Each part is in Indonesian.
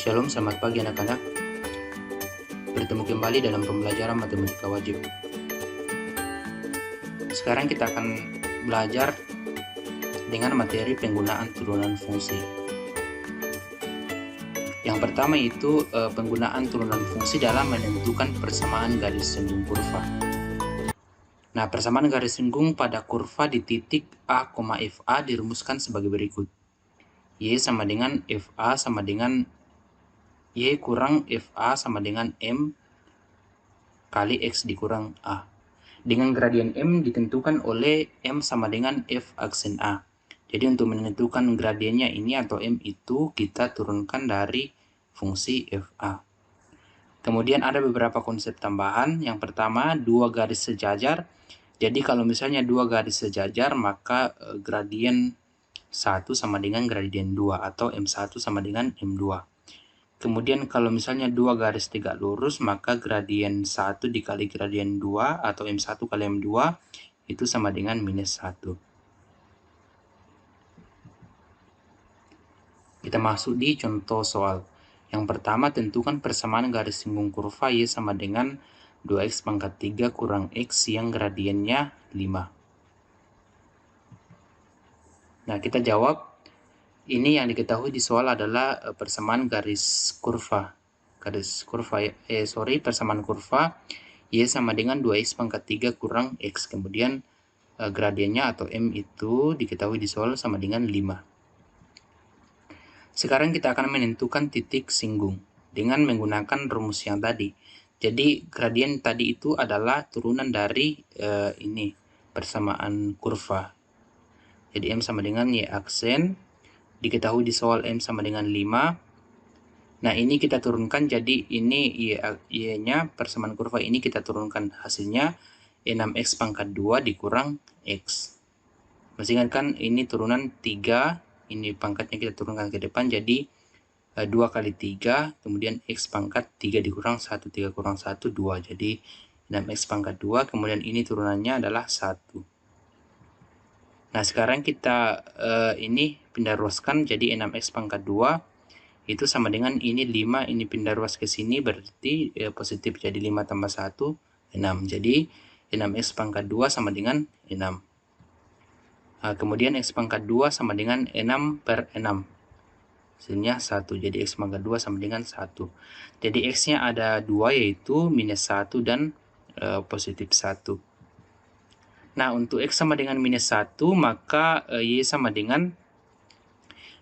Shalom, selamat pagi anak-anak. Bertemu kembali dalam pembelajaran matematika wajib. Sekarang kita akan belajar dengan materi penggunaan turunan fungsi. Yang pertama itu penggunaan turunan fungsi dalam menentukan persamaan garis singgung kurva. Nah, persamaan garis singgung pada kurva di titik A, FA dirumuskan sebagai berikut. Y sama dengan FA sama dengan Y kurang FA sama dengan M kali X dikurang A. Dengan gradien M ditentukan oleh M sama dengan F aksen A. Jadi untuk menentukan gradiennya ini atau M itu kita turunkan dari fungsi FA. Kemudian ada beberapa konsep tambahan. Yang pertama, dua garis sejajar. Jadi kalau misalnya dua garis sejajar, maka gradien 1 sama dengan gradien 2 atau M1 sama dengan M2. Kemudian kalau misalnya dua garis tegak lurus, maka gradien 1 dikali gradien 2 atau M1 kali M2 itu sama dengan minus 1. Kita masuk di contoh soal. Yang pertama, tentukan persamaan garis singgung kurva Y sama dengan 2x pangkat 3 kurang X yang gradiennya 5. Nah, kita jawab. Ini yang diketahui di soal adalah persamaan garis kurva. Persamaan kurva Y sama dengan 2x pangkat 3 kurang X. Kemudian gradiennya atau M itu diketahui di soal sama dengan 5. Sekarang kita akan menentukan titik singgung dengan menggunakan rumus yang tadi. Jadi gradien tadi itu adalah turunan dari ini persamaan kurva. Jadi M sama dengan Y aksen. Diketahui di soal M sama dengan 5. Nah, ini kita turunkan, jadi ini Y-nya persamaan kurva ini kita turunkan. Hasilnya 6x pangkat 2 dikurang X. Masih ingat kan, ini turunan 3, ini pangkatnya kita turunkan ke depan, jadi 2 kali 3, kemudian X pangkat 3 dikurang 1, 3 kurang 1, 2. Jadi 6x pangkat 2, kemudian ini turunannya adalah 1. Nah, sekarang kita ini pindah ruaskan, jadi 6x pangkat 2 itu sama dengan ini 5, ini pindah ruas ke sini, berarti positif, jadi 5 tambah 1, 6. Jadi 6x pangkat 2 sama dengan 6. Kemudian x pangkat 2 sama dengan 6 per 6. Hasilnya 1, jadi x pangkat 2 sama dengan 1. Jadi x-nya ada 2, yaitu minus 1 dan positif 1. Nah, untuk X sama dengan minus 1, maka Y sama dengan,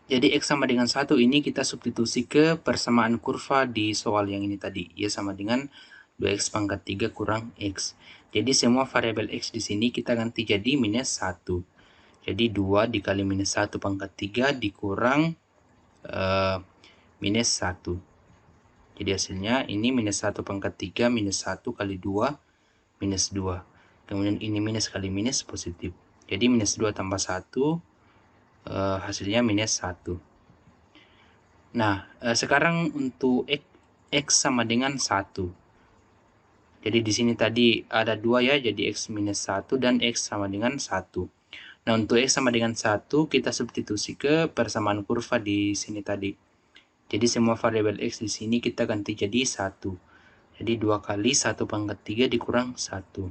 jadi X sama dengan 1 ini kita substitusi ke persamaan kurva di soal yang ini tadi. Y sama dengan 2X pangkat 3 kurang X. Jadi semua variabel X di sini kita ganti jadi minus 1. Jadi 2 dikali minus 1 pangkat 3 dikurang minus 1. Jadi hasilnya ini minus 1 pangkat 3 minus 1 kali 2 minus 2. Kemudian ini minus kali minus positif. Jadi minus 2 tambah 1, hasilnya minus 1. Nah, sekarang untuk X sama dengan 1. Jadi di sini tadi ada 2 ya, jadi X minus 1 dan X sama dengan 1. Nah, untuk X sama dengan 1, kita substitusi ke persamaan kurva di sini tadi. Jadi semua variabel X di sini kita ganti jadi 1. Jadi 2 kali 1 pangkat 3 dikurang 1.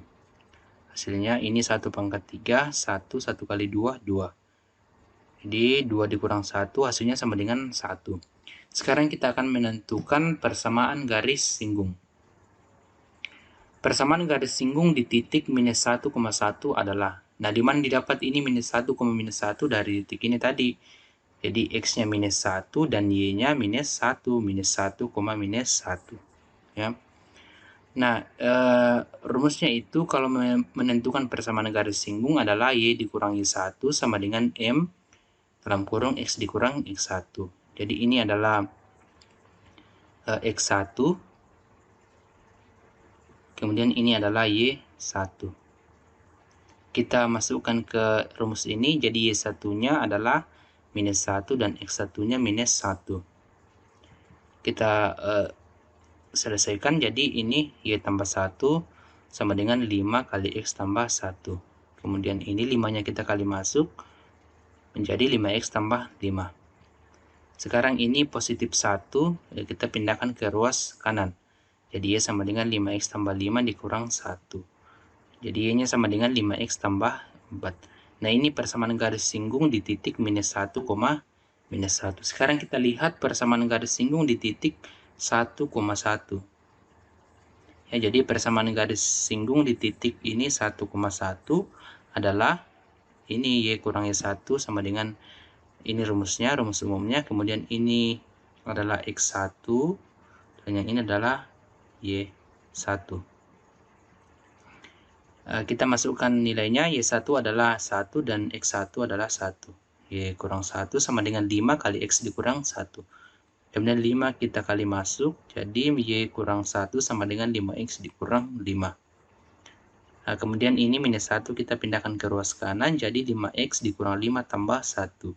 Hasilnya ini 1 pangkat 3, 1 kali 2, 2. Jadi 2 dikurang 1, hasilnya sama dengan 1. Sekarang kita akan menentukan persamaan garis singgung. Persamaan garis singgung di titik minus 1,1 adalah, nah dimana didapat ini minus 1, minus 1 dari titik ini tadi. Jadi X-nya minus 1 dan Y-nya minus 1, minus 1, minus 1. Ya. Nah, rumusnya itu kalau menentukan persamaan garis singgung adalah Y dikurangi 1 sama dengan M dalam kurung X dikurang X1. Jadi ini adalah X1, kemudian ini adalah Y1. Kita masukkan ke rumus ini, jadi Y1-nya adalah minus 1 dan X1-nya minus 1. Kita selesaikan, jadi ini Y tambah 1 sama dengan 5 kali X tambah 1. Kemudian ini 5-nya kita kali masuk menjadi 5X tambah 5. Sekarang ini positif 1, kita pindahkan ke ruas kanan. Jadi Y sama dengan 5X tambah 5 dikurang 1. Jadi Y-nya sama dengan 5X tambah 4. Nah, ini persamaan garis singgung di titik minus 1, minus 1. Sekarang kita lihat persamaan garis singgung di titik 1,1. Ya, jadi persamaan garis singgung di titik ini 1,1 adalah ini Y kurang Y1 sama dengan ini rumusnya, rumus umumnya. Kemudian ini adalah X1 dan yang ini adalah Y1. Kita masukkan nilainya, Y1 adalah 1 dan X1 adalah 1. Y kurang 1 sama dengan 5 kali X dikurang 1. Kemudian 5 kita kali masuk, jadi Y kurang 1 sama dengan 5X dikurang 5. Nah, kemudian ini minus 1 kita pindahkan ke ruas kanan, jadi 5X dikurang 5 tambah 1.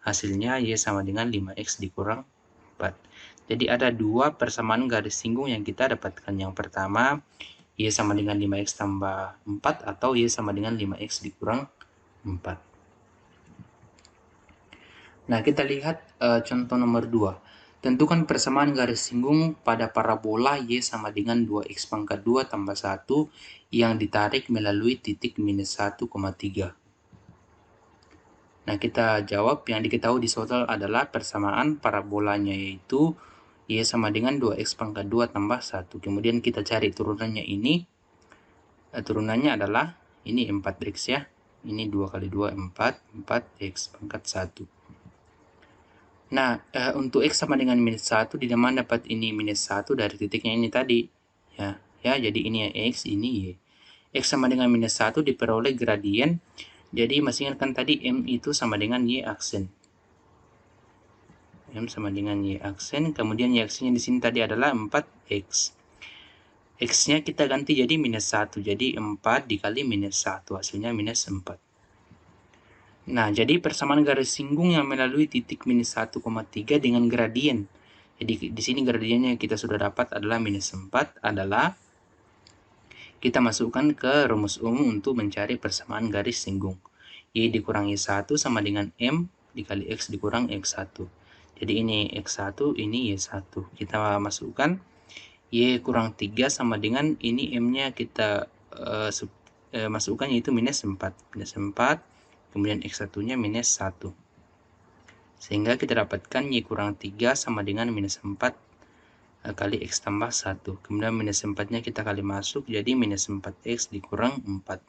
Hasilnya Y sama dengan 5X dikurang 4. Jadi ada dua persamaan garis singgung yang kita dapatkan. Yang pertama, Y sama dengan 5X tambah 4 atau Y sama dengan 5X dikurang 4. Nah, kita lihat contoh nomor 2. Tentukan persamaan garis singgung pada parabola Y sama dengan 2X pangkat 2 tambah 1 yang ditarik melalui titik minus 1,3. Nah, kita jawab yang diketahui di soal adalah persamaan parabolanya, yaitu Y sama dengan 2X pangkat 2 tambah 1. Kemudian kita cari turunannya ini. Turunannya adalah ini 4X ya. Ini 2 kali 2, 4X pangkat 1. Nah, untuk X sama dengan minus 1, di mana dapat ini minus 1 dari titiknya ini tadi. Ya, jadi ini X, ini Y. X sama dengan minus 1 diperoleh gradien. Jadi masih ingatkan tadi M itu sama dengan Y aksen. M sama dengan Y aksen. Kemudian Y aksennya di sini tadi adalah 4X. X-nya kita ganti jadi minus 1. Jadi 4 dikali minus 1. Hasilnya minus 4. Nah, jadi persamaan garis singgung yang melalui titik minus 1,3 dengan gradien. Jadi di sini gradiennya yang kita sudah dapat adalah minus 4 adalah kita masukkan ke rumus umum untuk mencari persamaan garis singgung. Y dikurang Y1 sama dengan M dikali X dikurang X1. Jadi ini X1, ini Y1. Kita masukkan Y kurang 3 sama dengan ini M-nya kita masukkan, yaitu minus 4. Minus 4. Kemudian X1-nya minus 1. Sehingga kita dapatkan Y kurang 3 sama dengan minus 4 kali X tambah 1. Kemudian minus 4-nya kita kali masuk, jadi minus 4X dikurang 4.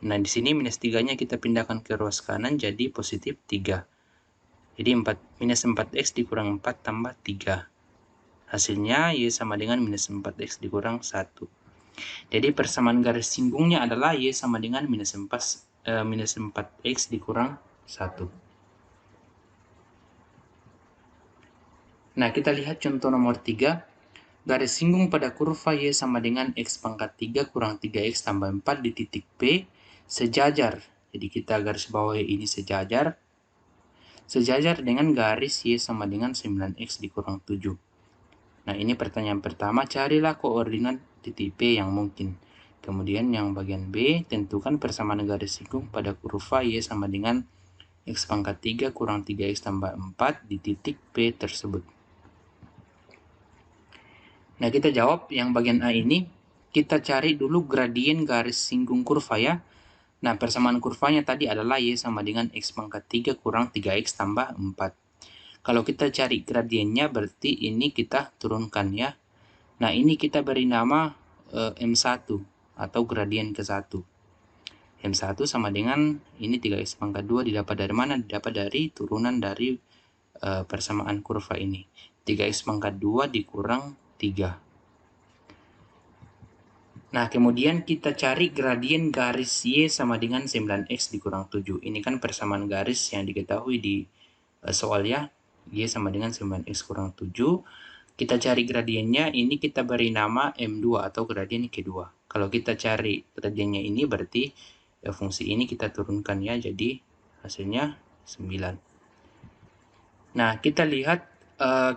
Nah, di sini minus 3-nya kita pindahkan ke ruas kanan, jadi positif 3. Jadi minus 4X dikurang 4 tambah 3. Hasilnya Y sama dengan minus 4X dikurang 1. Jadi persamaan garis singgungnya adalah Y sama dengan minus 4X dikurang 1. Nah, kita lihat contoh nomor 3. Garis singgung pada kurva Y sama dengan X pangkat 3 kurang 3X tambah 4 di titik P sejajar. Jadi kita garis bawahi ini sejajar. Sejajar dengan garis Y sama dengan 9X dikurang 7. Nah, ini pertanyaan pertama, carilah koordinat titik P yang mungkin. Kemudian yang bagian B, tentukan persamaan garis singgung pada kurva Y sama dengan X pangkat 3 kurang 3X tambah 4 di titik P tersebut. Nah, kita jawab yang bagian A ini. Kita cari dulu gradien garis singgung kurva ya. Nah, persamaan kurvanya tadi adalah Y sama dengan X pangkat 3 kurang 3X tambah 4. Kalau kita cari gradiennya berarti ini kita turunkan ya. Nah, ini kita beri nama M1 atau gradien ke-1. M1 sama dengan ini 3X pangkat 2 didapat dari mana? Didapat dari turunan dari persamaan kurva ini. 3X pangkat 2 dikurang 3. Nah, kemudian kita cari gradien garis Y sama dengan 9X dikurang 7. Ini kan persamaan garis yang diketahui di soal ya. Y sama dengan 9X kurang 7. Kita cari gradiennya, ini kita beri nama M2 atau gradien kedua. Kalau kita cari gradiennya ini berarti fungsi ini kita turunkan ya, jadi hasilnya 9. Nah, kita lihat,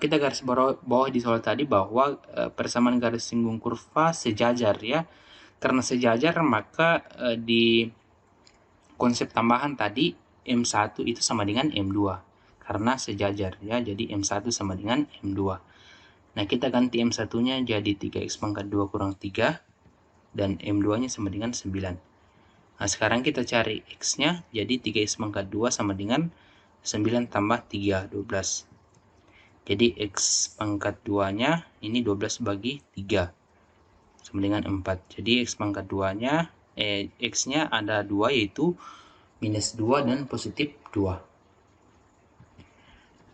kita garis bawah di soal tadi bahwa persamaan garis singgung kurva sejajar ya. Karena sejajar maka di konsep tambahan tadi M1 itu sama dengan M2. karena sejajar ya. Jadi M1 sama dengan M2. Nah, kita ganti M1-nya jadi 3x pangkat 2 kurang 3 dan M2-nya sama dengan 9. Nah, sekarang kita cari X-nya, jadi 3x pangkat 2 sama dengan 9 tambah 3, 12. Jadi X pangkat 2-nya ini 12 bagi 3 sama dengan 4. Jadi X pangkat 2-nya, X-nya ada 2 yaitu minus 2 dan positif 2.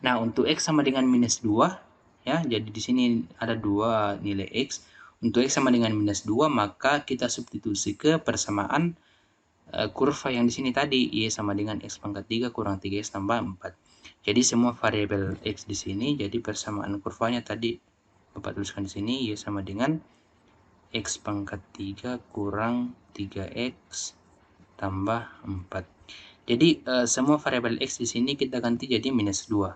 Nah, untuk X sama dengan minus 2, ya, jadi di sini ada 2 nilai X. Untuk X sama dengan minus 2, maka kita substitusi ke persamaan kurva yang di sini tadi, Y sama dengan X pangkat 3 kurang 3X tambah 4. Jadi semua variabel X di sini, jadi persamaan kurvanya tadi Bapak tuliskan di sini, Y sama dengan X pangkat 3 kurang 3X tambah 4. Jadi semua variabel X di sini kita ganti jadi minus 2.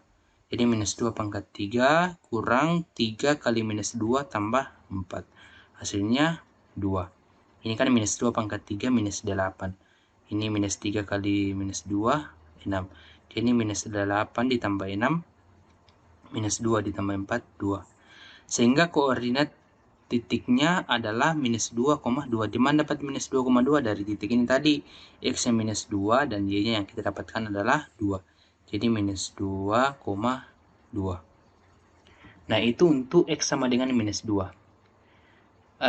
Jadi minus 2 pangkat 3 kurang 3 kali minus 2 tambah 4. Hasilnya 2. Ini kan minus 2 pangkat 3 minus 8. Ini minus 3 kali minus 2, 6. Jadi minus 8 ditambah 6, minus 2 ditambah 4, 2. Sehingga koordinat titiknya adalah minus 2,2. Di mana dapat minus 2,2? Dari titik ini tadi. X-nya minus 2 dan Y-nya yang kita dapatkan adalah 2. Jadi minus 2,2. Nah, itu untuk X sama dengan minus 2.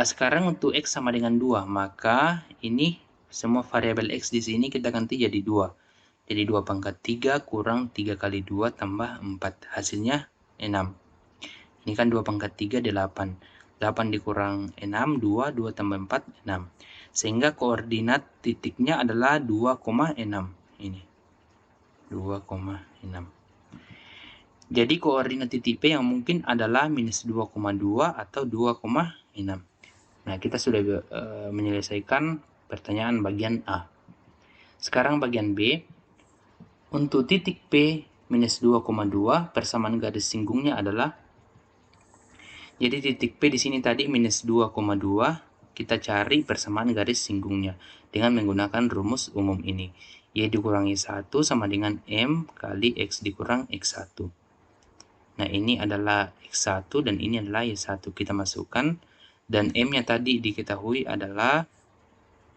Sekarang untuk X sama dengan 2, maka ini semua variabel X di sini kita ganti jadi 2. Jadi 2 pangkat 3 kurang 3 kali 2 tambah 4. Hasilnya 6. Ini kan 2 pangkat 3, 8. 8 dikurang 6, 2. 2 tambah 4, 6. Sehingga koordinat titiknya adalah 2,6. Ini. 2,6. Jadi koordinat titik P yang mungkin adalah minus 2,2 atau 2,6. Nah, kita sudah menyelesaikan pertanyaan bagian A. Sekarang bagian B. Untuk titik P minus 2,2, persamaan garis singgungnya adalah, jadi titik P di sini tadi minus 2,2, kita cari persamaan garis singgungnya dengan menggunakan rumus umum ini. Y dikurangi 1 sama dengan M kali X dikurang X1. Nah, ini adalah X1 dan ini adalah Y1. Kita masukkan, dan M-nya tadi diketahui adalah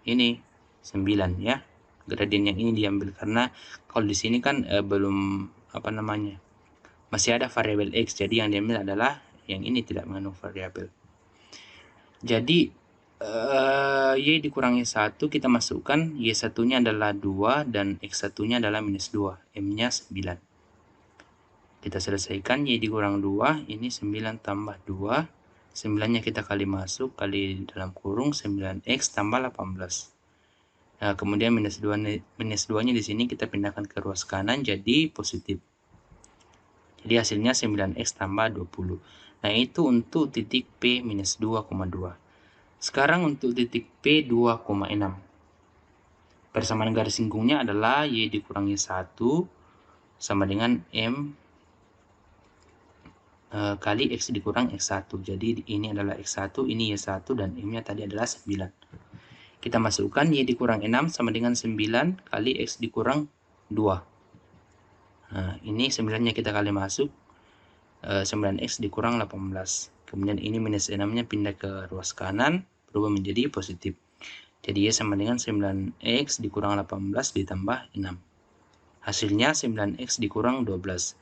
ini 9 ya. Gradien yang ini diambil karena kalau di sini kan belum masih ada variabel X, jadi yang diambil adalah yang ini tidak mengandung variabel. Jadi Y dikurangi 1 kita masukkan, Y1-nya adalah 2 dan X1-nya adalah minus 2, M-nya 9. Kita selesaikan, Y dikurang 2, ini 9 tambah 2, 9-nya kita kali masuk, kali dalam kurung 9X tambah 18. Nah, kemudian minus 2-nya di sini kita pindahkan ke ruas kanan jadi positif. Jadi hasilnya 9X tambah 20. Nah, itu untuk titik P minus 2,2. Sekarang untuk titik P 2,6. Persamaan garis singgungnya adalah Y dikurangi 1 sama dengan M kali X dikurang X1. Jadi ini adalah X1, ini Y1, dan M-nya tadi adalah 9. Kita masukkan, Y dikurang 6 sama dengan 9 kali X dikurang 2. Nah, ini 9-nya kita kali masuk, 9X dikurang 18. Kemudian ini minus 6-nya pindah ke ruas kanan, berubah menjadi positif. Jadi Y sama dengan 9X dikurang 18 ditambah 6. Hasilnya 9X dikurang 12.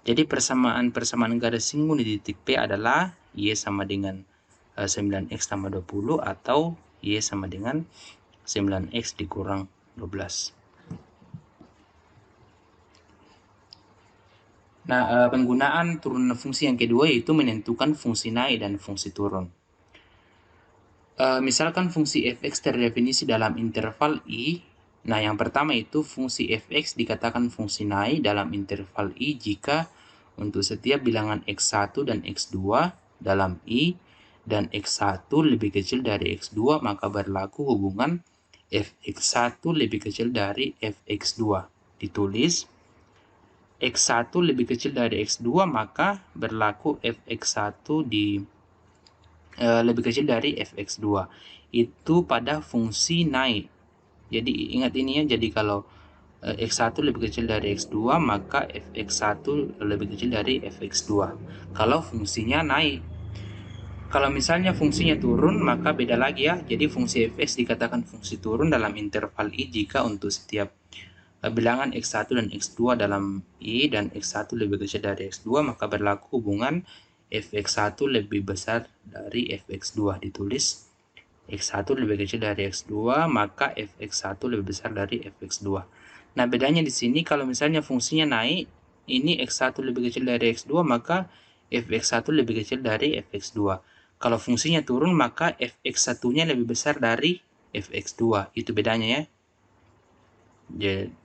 Jadi persamaan garis singgung di titik P adalah Y sama dengan 9X tambah 20 atau Y sama dengan 9X dikurang 12. Nah, penggunaan turunan fungsi yang kedua yaitu menentukan fungsi naik dan fungsi turun. Misalkan fungsi fx terdefinisi dalam interval I. Nah, yang pertama itu fungsi fx dikatakan fungsi naik dalam interval I jika untuk setiap bilangan x1 dan x2 dalam I dan x1 lebih kecil dari x2, maka berlaku hubungan fx1 lebih kecil dari fx2. Ditulis x1 lebih kecil dari x2, maka berlaku fx1 lebih kecil dari fx2. Itu pada fungsi naik. Jadi ingat ini ya, jadi kalau X1 lebih kecil dari X2, maka Fx1 lebih kecil dari Fx2 kalau fungsinya naik. Kalau misalnya fungsinya turun, maka beda lagi ya. Jadi fungsi fx dikatakan fungsi turun dalam interval I jika untuk setiap bilangan X1 dan X2 dalam I dan X1 lebih kecil dari X2, maka berlaku hubungan Fx1 lebih besar dari Fx2. Ditulis X1 lebih kecil dari X2, maka Fx1 lebih besar dari Fx2. Nah, bedanya di sini kalau misalnya fungsinya naik, ini X1 lebih kecil dari X2, maka Fx1 lebih kecil dari Fx2. Kalau fungsinya turun, maka Fx1-nya lebih besar dari Fx2. Itu bedanya ya.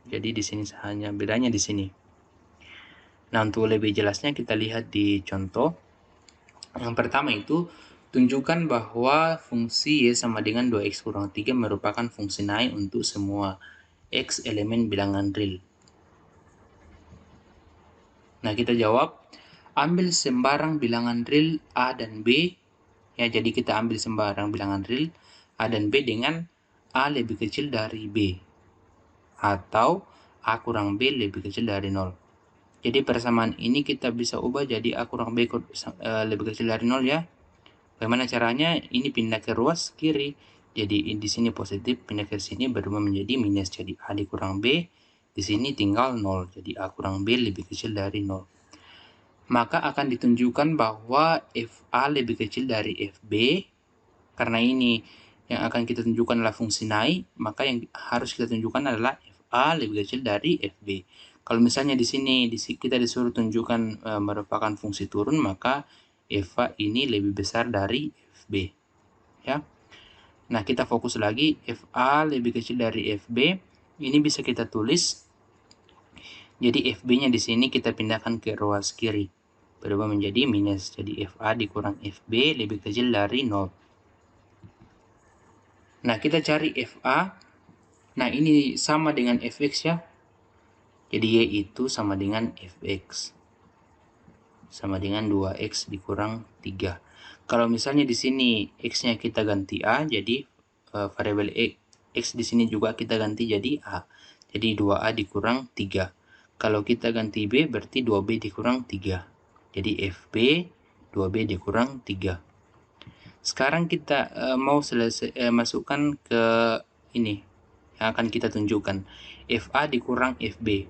Jadi di sini hanya bedanya di sini. Nah, untuk lebih jelasnya kita lihat di contoh. Yang pertama itu, tunjukkan bahwa fungsi Y sama dengan 2X kurang 3 merupakan fungsi naik untuk semua X elemen bilangan real. Nah, kita jawab, ambil sembarang bilangan real A dan B. Ya, jadi kita ambil sembarang bilangan real A dan B dengan A lebih kecil dari B. Atau A kurang B lebih kecil dari 0. Jadi persamaan ini kita bisa ubah jadi A kurang B lebih kecil dari 0 ya. Bagaimana caranya? Ini pindah ke ruas kiri. Jadi di sini positif, pindah ke sini berubah menjadi minus. Jadi A dikurang B, di sini tinggal 0. Jadi A kurang B lebih kecil dari 0. Maka akan ditunjukkan bahwa FA lebih kecil dari FB. Karena ini yang akan kita tunjukkan adalah fungsi naik, maka yang harus kita tunjukkan adalah FA lebih kecil dari FB. Kalau misalnya di sini kita disuruh tunjukkan merupakan fungsi turun, maka FA ini lebih besar dari FB. Ya. Nah, kita fokus lagi, FA lebih kecil dari FB. Ini bisa kita tulis. Jadi FB-nya di sini kita pindahkan ke ruas kiri. Berubah menjadi minus. Jadi FA dikurang FB lebih kecil dari 0. Nah, kita cari FA. Nah, ini sama dengan Fx ya. Jadi Y itu sama dengan Fx. Sama dengan 2X dikurang 3. Kalau misalnya di sini X-nya kita ganti A, jadi variabel X di sini juga kita ganti jadi A. Jadi 2A dikurang 3. Kalau kita ganti B, berarti 2B dikurang 3. Jadi FB 2B dikurang 3. Sekarang kita mau masukkan ke ini yang akan kita tunjukkan. FA dikurang FB.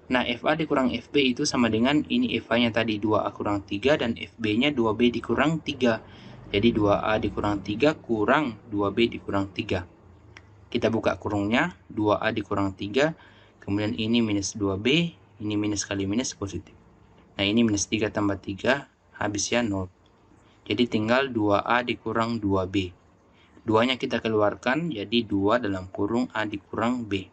Nah, FA dikurang FB itu sama dengan ini FA-nya tadi 2A kurang 3 dan FB-nya 2B dikurang 3. Jadi 2A dikurang 3 kurang 2B dikurang 3. Kita buka kurungnya, 2A dikurang 3, kemudian ini minus 2B, ini minus kali minus positif. Nah, ini minus 3 tambah 3, habisnya 0. Jadi tinggal 2A dikurang 2B. 2-nya kita keluarkan, jadi 2 dalam kurung A dikurang B.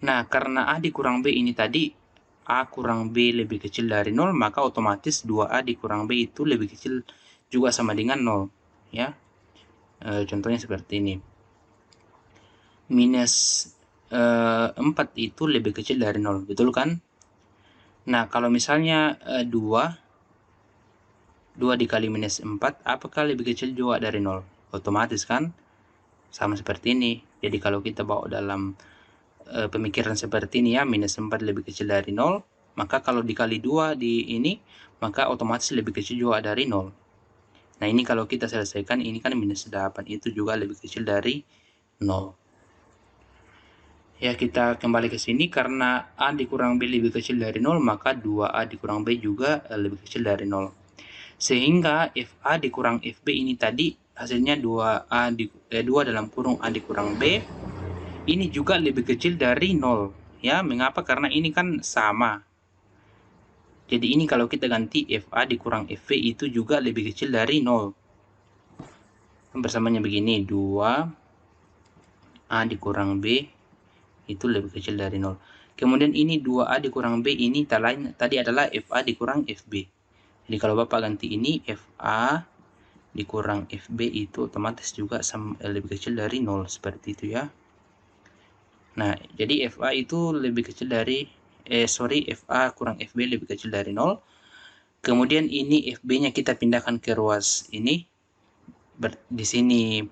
Nah, karena A dikurang B ini tadi, A kurang B lebih kecil dari 0, maka otomatis 2A dikurang B itu lebih kecil juga sama dengan 0. Ya. Contohnya seperti ini. Minus 4 itu lebih kecil dari 0, betul kan? Nah, kalau misalnya 2 dikali minus 4, apakah lebih kecil juga dari 0? Otomatis kan? Sama seperti ini. Jadi kalau kita bawa dalam pemikiran seperti ini ya, minus 4 lebih kecil dari 0, maka kalau dikali 2 di ini, maka otomatis lebih kecil juga dari 0. Nah, ini kalau kita selesaikan, ini kan minus 8, itu juga lebih kecil dari 0. Ya, kita kembali ke sini, karena A dikurang B lebih kecil dari 0, maka 2A dikurang B juga lebih kecil dari 0. Sehingga FA dikurang FB ini tadi, hasilnya 2 dalam kurung A dikurang B, ini juga lebih kecil dari 0. Ya, mengapa? Karena ini kan sama. Jadi ini kalau kita ganti FA dikurang FB itu juga lebih kecil dari 0. Persamaannya begini, 2A dikurang B itu lebih kecil dari 0. Kemudian ini 2A dikurang B ini tadi adalah FA dikurang FB. Jadi kalau Bapak ganti ini, FA dikurang FB itu otomatis juga lebih kecil dari 0. Seperti itu ya. Nah, jadi FA itu lebih kecil dari FA kurang FB lebih kecil dari 0. Kemudian ini FB-nya kita pindahkan ke ruas ini. Di sini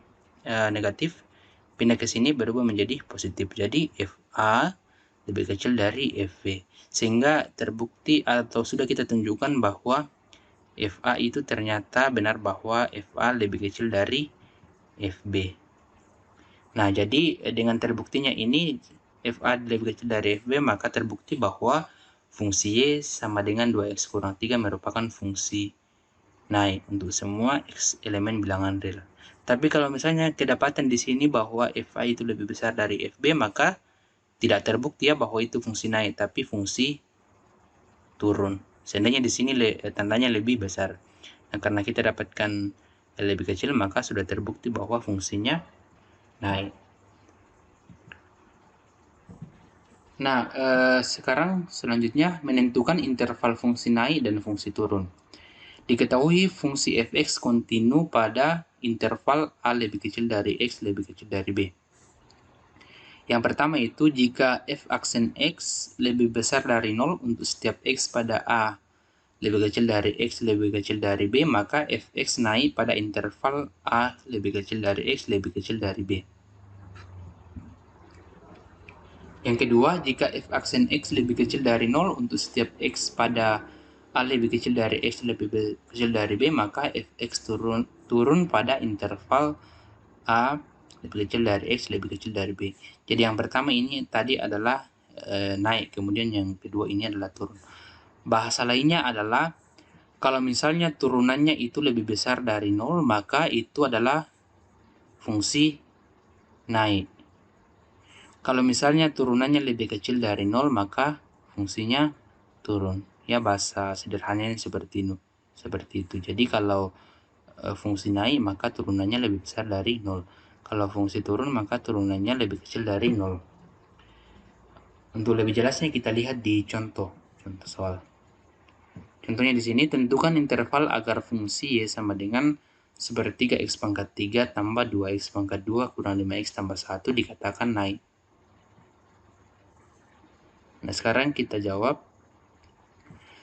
negatif, pindah ke sini berubah menjadi positif. Jadi FA lebih kecil dari FB. Sehingga terbukti atau sudah kita tunjukkan bahwa FA itu ternyata benar bahwa FA lebih kecil dari FB. Nah, jadi dengan terbuktinya ini FA lebih kecil dari FB, maka terbukti bahwa fungsi Y sama dengan 2x kurang 3 merupakan fungsi naik untuk semua X elemen bilangan real. Tapi kalau misalnya kedapatan di sini bahwa FA itu lebih besar dari FB, maka tidak terbukti ya bahwa itu fungsi naik, tapi fungsi turun. Seandainya di sini tandanya lebih besar. Nah, karena kita dapatkan lebih kecil, maka sudah terbukti bahwa fungsinya naik. Nah, sekarang selanjutnya menentukan interval fungsi naik dan fungsi turun. Diketahui fungsi fx kontinu pada interval A lebih kecil dari X lebih kecil dari B. Yang pertama itu jika f aksen X lebih besar dari 0 untuk setiap X pada A lebih kecil dari X lebih kecil dari B, maka fx naik pada interval A lebih kecil dari X lebih kecil dari B. Yang kedua, jika f aksen X lebih kecil dari 0 untuk setiap X pada A lebih kecil dari X lebih kecil dari B, maka fx turun pada interval A lebih kecil dari X lebih kecil dari B. Jadi yang pertama ini tadi adalah naik, kemudian yang kedua ini adalah turun. Bahasa lainnya adalah kalau misalnya turunannya itu lebih besar dari 0, maka itu adalah fungsi naik. Kalau misalnya turunannya lebih kecil dari 0, maka fungsinya turun. Ya, bahasa sederhananya seperti itu. Jadi kalau fungsi naik, maka turunannya lebih besar dari 0. Kalau fungsi turun, maka turunannya lebih kecil dari 0. Untuk lebih jelasnya kita lihat di contoh soal. Contohnya di sini, tentukan interval agar fungsi Y sama dengan sepertiga X pangkat 3 tambah 2X pangkat 2 kurang 5X tambah 1 dikatakan naik. Nah, sekarang kita jawab.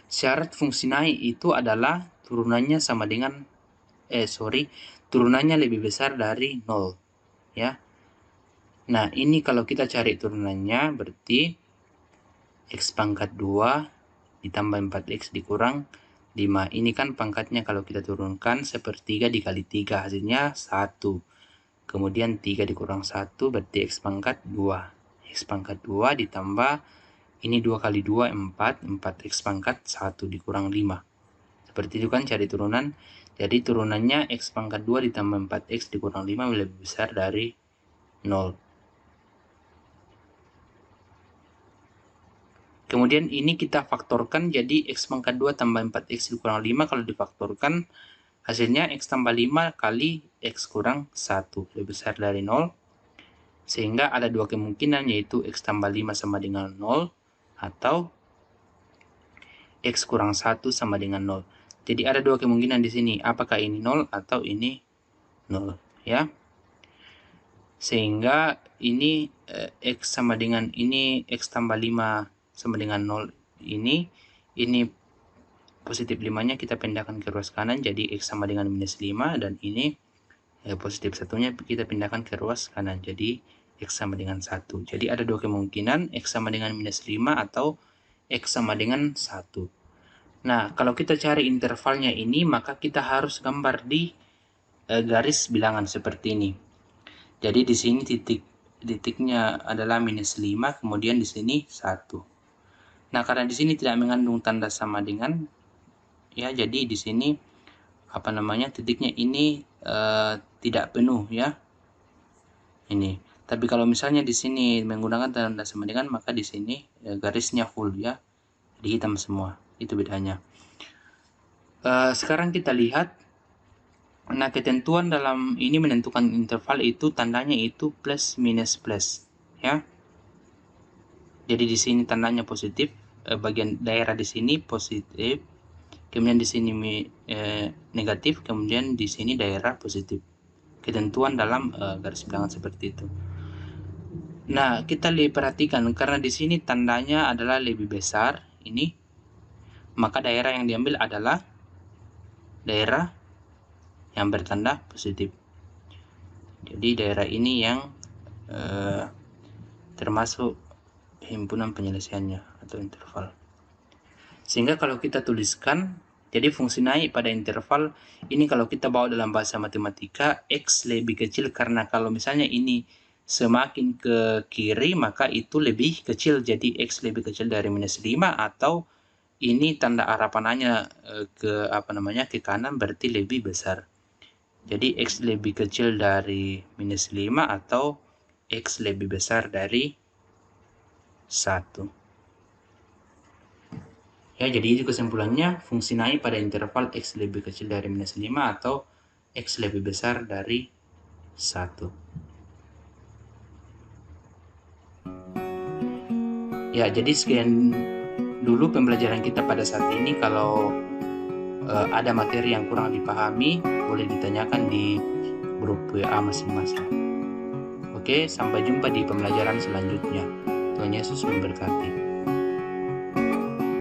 Syarat fungsi naik itu adalah turunannya sama dengan turunannya lebih besar dari 0, ya. Nah, ini kalau kita cari turunannya berarti X pangkat 2 ditambah 4X dikurang 5. Ini kan pangkatnya kalau kita turunkan sepertiga dikali 3, hasilnya 1. Kemudian 3 dikurang 1 berarti X pangkat 2. X pangkat 2 ditambah, ini 2 kali 2, 4. 4X pangkat 1 dikurang 5. Seperti itu kan cari turunan. Jadi turunannya X pangkat 2 ditambah 4X dikurang 5 lebih besar dari 0. Kemudian ini kita faktorkan, jadi X pangkat 2 tambah 4X dikurang 5, kalau difaktorkan hasilnya X tambah 5 kali X kurang 1 lebih besar dari 0. Sehingga ada dua kemungkinan, yaitu X tambah 5 sama dengan 0 atau X kurang 1 sama dengan 0. Jadi ada dua kemungkinan di sini, apakah ini 0 atau ini 0, ya. Sehingga ini X sama dengan ini, X tambah 5 sama dengan 0 ini positif 5-nya kita pindahkan ke ruas kanan, jadi X sama dengan minus 5, dan ini positif 1-nya kita pindahkan ke ruas kanan, jadi X sama dengan 1. Jadi ada dua kemungkinan, X sama dengan minus 5 atau X sama dengan 1. Nah, kalau kita cari intervalnya ini, maka kita harus gambar di garis bilangan seperti ini. Jadi di sini titiknya adalah minus 5, kemudian di sini 1. Nah, karena di sini tidak mengandung tanda sama dengan, ya, jadi di sini titiknya ini tidak penuh, ya. Ini. Tapi kalau misalnya di sini menggunakan tanda sama dengan, maka di sini garisnya full, ya. Jadi hitam semua. Itu bedanya. Sekarang kita lihat. Nah, ketentuan dalam ini menentukan interval itu tandanya itu plus minus plus, ya. Jadi di sini tandanya positif, bagian daerah di sini positif, kemudian di sini negatif, kemudian di sini daerah positif. Ketentuan dalam garis bilangan seperti itu. Nah, kita perhatikan karena di sini tandanya adalah lebih besar ini, maka daerah yang diambil adalah daerah yang bertanda positif. Jadi daerah ini yang termasuk himpunan penyelesaiannya atau interval. Sehingga kalau kita tuliskan, jadi fungsi naik pada interval ini kalau kita bawa dalam bahasa matematika, X lebih kecil karena kalau misalnya ini semakin ke kiri maka itu lebih kecil, jadi X lebih kecil dari -5, atau ini tanda arah panahnya ke kanan berarti lebih besar. Jadi X lebih kecil dari -5 atau X lebih besar dari 1. Ya, jadi itu kesimpulannya, fungsi naik pada interval X lebih kecil dari -5 atau X lebih besar dari 1. Ya, jadi sekian dulu pembelajaran kita pada saat ini. Kalau ada materi yang kurang dipahami, boleh ditanyakan di grup WA masing-masing. Oke, sampai jumpa di pembelajaran selanjutnya. Tuhan Yesus memberkati.